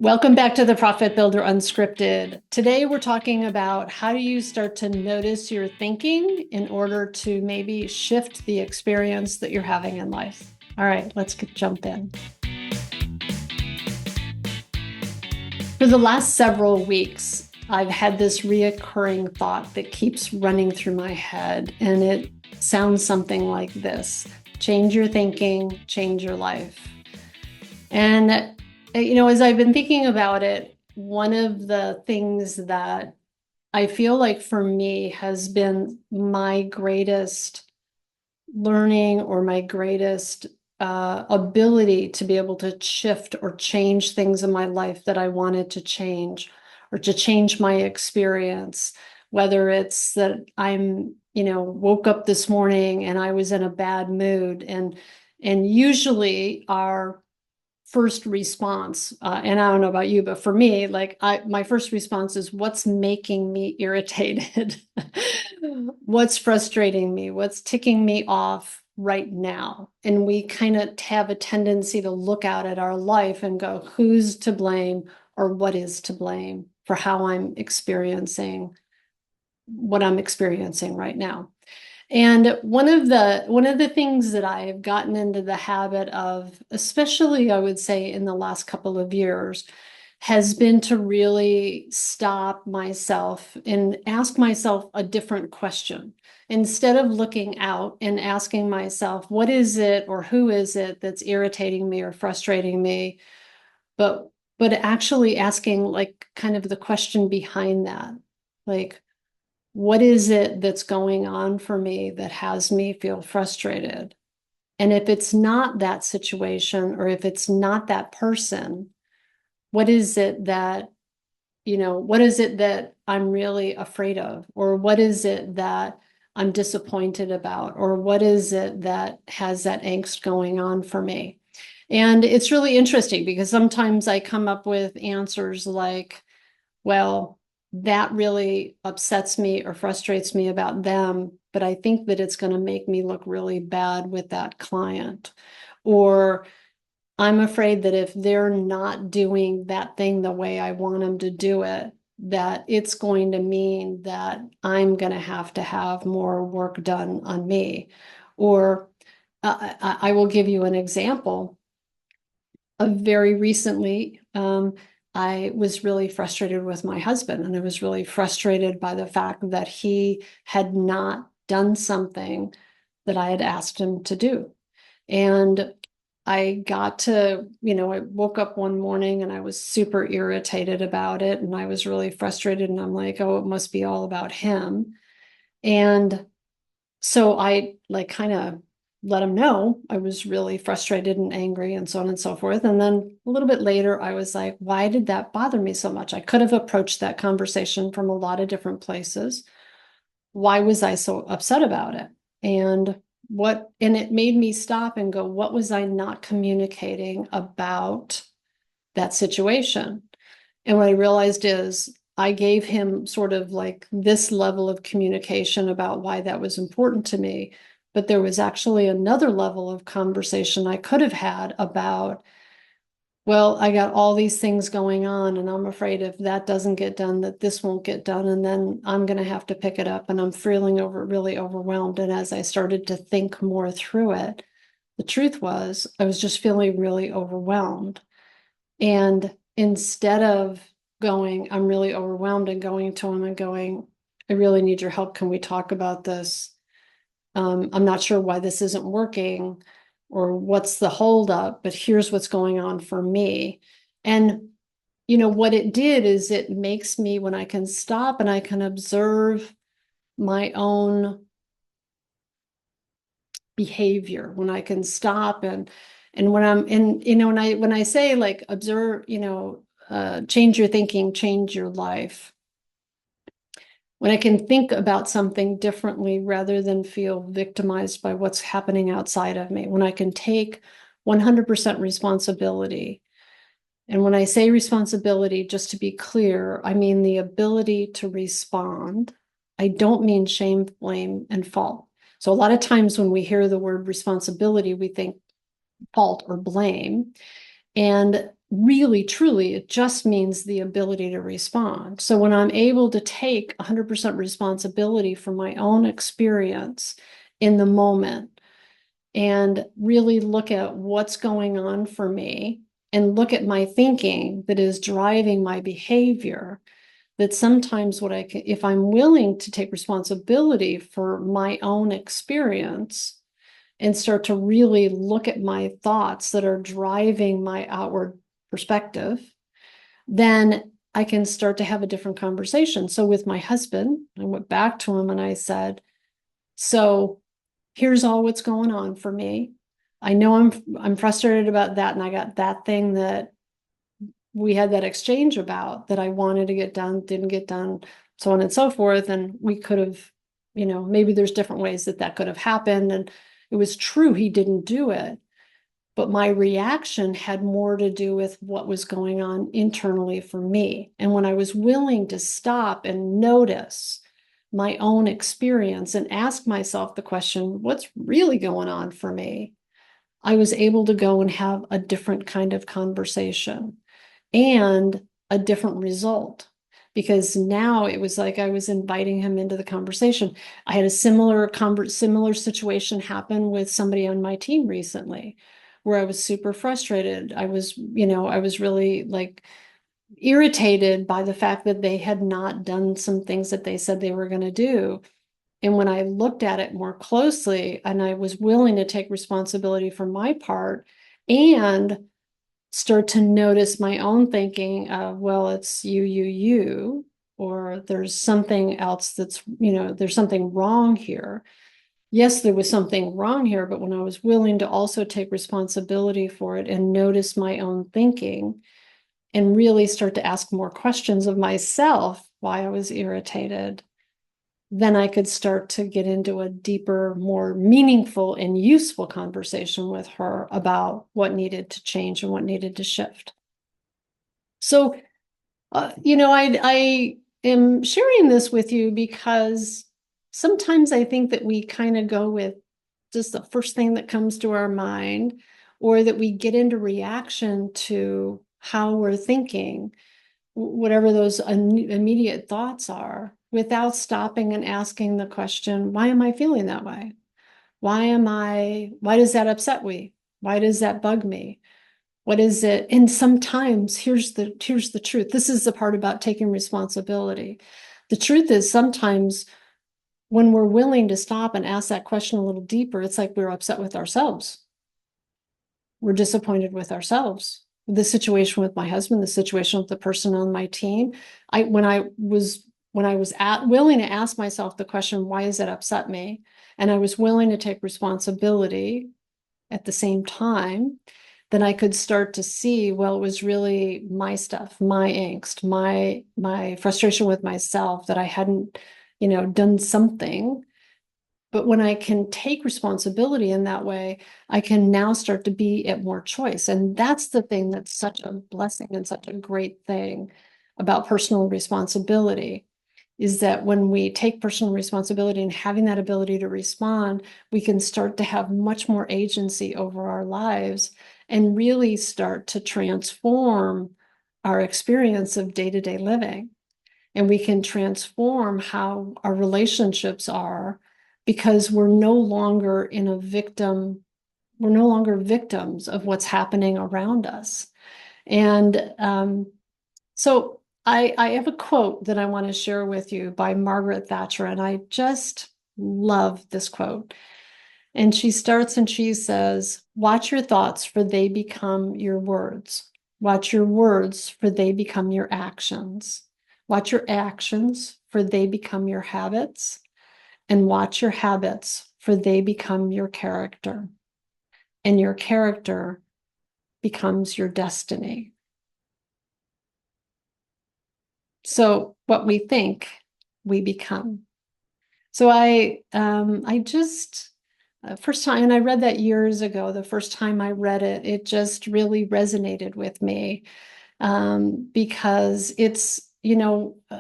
Welcome back to the Profit Builder Unscripted. Today we're talking about how do you start to notice your thinking in order to maybe shift the experience that you're having in life. All right, let's jump in. For the last several weeks, I've had this reoccurring thought that keeps running through my head, and it sounds something like this: change your thinking, change your life. And as I've been thinking about it, one of the things that I feel like for me has been my greatest learning or my greatest ability to be able to shift or change things in my life that I wanted to change, or to change my experience, whether it's that I'm, woke up this morning and I was in a bad mood, and usually our first response, and I don't know about you, but for me, my first response is, what's making me irritated? What's frustrating me? What's ticking me off right now? And we kind of have a tendency to look out at our life and go, who's to blame or what is to blame for how I'm experiencing what I'm experiencing right now? And one of the things that I've gotten into the habit of, especially I would say in the last couple of years, has been to really stop myself and ask myself a different question. Instead of looking out and asking myself, what is it or who is it that's irritating me or frustrating me, but actually asking like kind of the question behind that, like, what is it that's going on for me that has me feel frustrated? And if it's not that situation, or if it's not that person, what is it that, what is it that I'm really afraid of? Or what is it that I'm disappointed about? Or what is it that has that angst going on for me? And it's really interesting because sometimes I come up with answers like, well, that really upsets me or frustrates me about them, but I think that it's going to make me look really bad with that client. Or I'm afraid that if they're not doing that thing the way I want them to do it, that it's going to mean that I'm going to have more work done on me. Or I will give you an example of very recently. I was really frustrated with my husband, and I was really frustrated by the fact that he had not done something that I had asked him to do. And I got to, I woke up one morning and I was super irritated about it, and I was really frustrated, and I'm like, oh, it must be all about him. And so I like kind of let him know I was really frustrated and angry and so on and so forth. And then a little bit later, I was like, why did that bother me so much? I could have approached that conversation from a lot of different places. Why was I so upset about it? And it made me stop and go, what was I not communicating about that situation? And what I realized is I gave him sort of like this level of communication about why that was important to me. But there was actually another level of conversation I could have had about, well, I got all these things going on, and I'm afraid if that doesn't get done, that this won't get done. And then I'm going to have to pick it up, and I'm feeling really overwhelmed. And as I started to think more through it, the truth was I was just feeling really overwhelmed. And instead of going, I'm really overwhelmed, and going to him and going, I really need your help. Can we talk about this? I'm not sure why this isn't working or what's the holdup, but here's what's going on for me. And, what it did is it makes me, when I can stop and I can observe my own behavior, when I can stop and when I'm in, when I say like observe, change your thinking, change your life. When I can think about something differently rather than feel victimized by what's happening outside of me, when I can take 100% responsibility. And when I say responsibility, just to be clear, I mean the ability to respond. I don't mean shame, blame, and fault. So a lot of times when we hear the word responsibility, we think fault or blame. And really, truly, it just means the ability to respond. So when I'm able to take 100% responsibility for my own experience in the moment and really look at what's going on for me and look at my thinking that is driving my behavior, that sometimes what I can, if I'm willing to take responsibility for my own experience and start to really look at my thoughts that are driving my outward perspective, then I can start to have a different conversation. So with my husband, I went back to him and I said, so here's all what's going on for me. I know I'm frustrated about that, and I got that thing that we had that exchange about that I wanted to get done, didn't get done, so on and so forth. And we could have, maybe there's different ways that that could have happened. And it was true, he didn't do it. But my reaction had more to do with what was going on internally for me. And when I was willing to stop and notice my own experience and ask myself the question, what's really going on for me? I was able to go and have a different kind of conversation and a different result, because now it was like I was inviting him into the conversation. I had a similar situation happen with somebody on my team recently, where I was super frustrated. I was really like irritated by the fact that they had not done some things that they said they were going to do. And when I looked at it more closely and I was willing to take responsibility for my part and start to notice my own thinking of, well, it's you, or there's something else that's, there's something wrong here. Yes, there was something wrong here, but when I was willing to also take responsibility for it and notice my own thinking and really start to ask more questions of myself why I was irritated, then I could start to get into a deeper, more meaningful and useful conversation with her about what needed to change and what needed to shift. So, I am sharing this with you because sometimes I think that we kind of go with just the first thing that comes to our mind, or that we get into reaction to how we're thinking, whatever those immediate thoughts are, without stopping and asking the question, why am I feeling that way? Why does that upset me? Why does that bug me? What is it? And sometimes here's the truth. This is the part about taking responsibility. The truth is sometimes when we're willing to stop and ask that question a little deeper, it's like we're upset with ourselves. We're disappointed with ourselves. The situation with my husband, the situation with the person on my team. When I was willing to ask myself the question, why does that upset me? And I was willing to take responsibility at the same time, then I could start to see, well, it was really my stuff, my angst, my frustration with myself that I hadn't, done something. But when I can take responsibility in that way, I can now start to be at more choice. And that's the thing that's such a blessing and such a great thing about personal responsibility, is that when we take personal responsibility and having that ability to respond, we can start to have much more agency over our lives and really start to transform our experience of day-to-day living. And we can transform how our relationships are, because we're no longer victims of what's happening around us. And so I have a quote that I want to share with you by Margaret Thatcher, and I just love this quote. And she starts and she says, watch your thoughts, for they become your words. Watch your words, for they become your actions. Watch your actions, for they become your habits. And watch your habits, for they become your character. And your character becomes your destiny. So what we think, we become. So I just first time, and I read that years ago. The first time I read it, it just really resonated with me, because it's,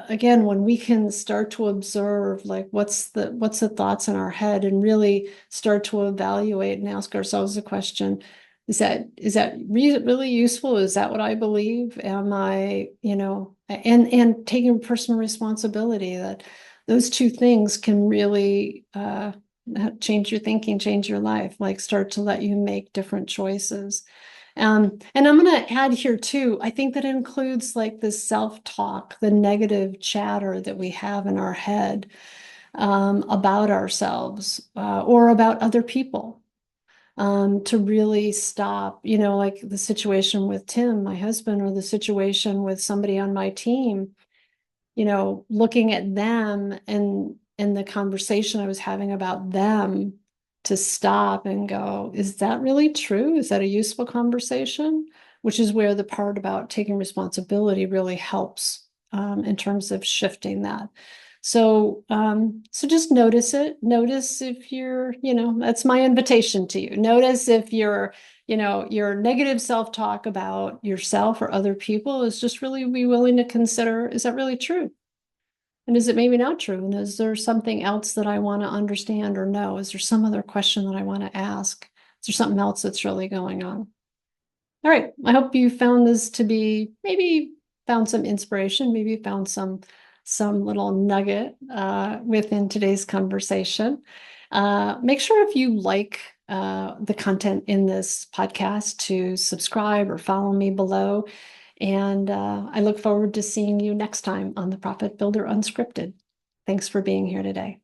again, when we can start to observe, like, what's the thoughts in our head, and really start to evaluate and ask ourselves the question, Is that really useful? Is that what I believe? Am I, and taking personal responsibility, that those two things can really change your thinking, change your life, like start to let you make different choices. And I'm going to add here too, I think that includes like the self-talk, the negative chatter that we have in our head about ourselves or about other people. To really stop, like the situation with Tim, my husband, or the situation with somebody on my team, looking at them and the conversation I was having about them, to stop and go, is that really true? Is that a useful conversation? Which is where the part about taking responsibility really helps in terms of shifting that. So just notice it. Notice if you're, that's my invitation to you. Notice if your negative self-talk about yourself or other people is just really be willing to consider, is that really true? And is it maybe not true? And is there something else that I want to understand or know? Is there some other question that I want to ask? Is there something else that's really going on? All right. I hope you found this to be, maybe found some inspiration, maybe found some little nugget within today's conversation. Make sure if you like the content in this podcast to subscribe or follow me below. And I look forward to seeing you next time on the Profit Builder Unscripted. Thanks for being here today.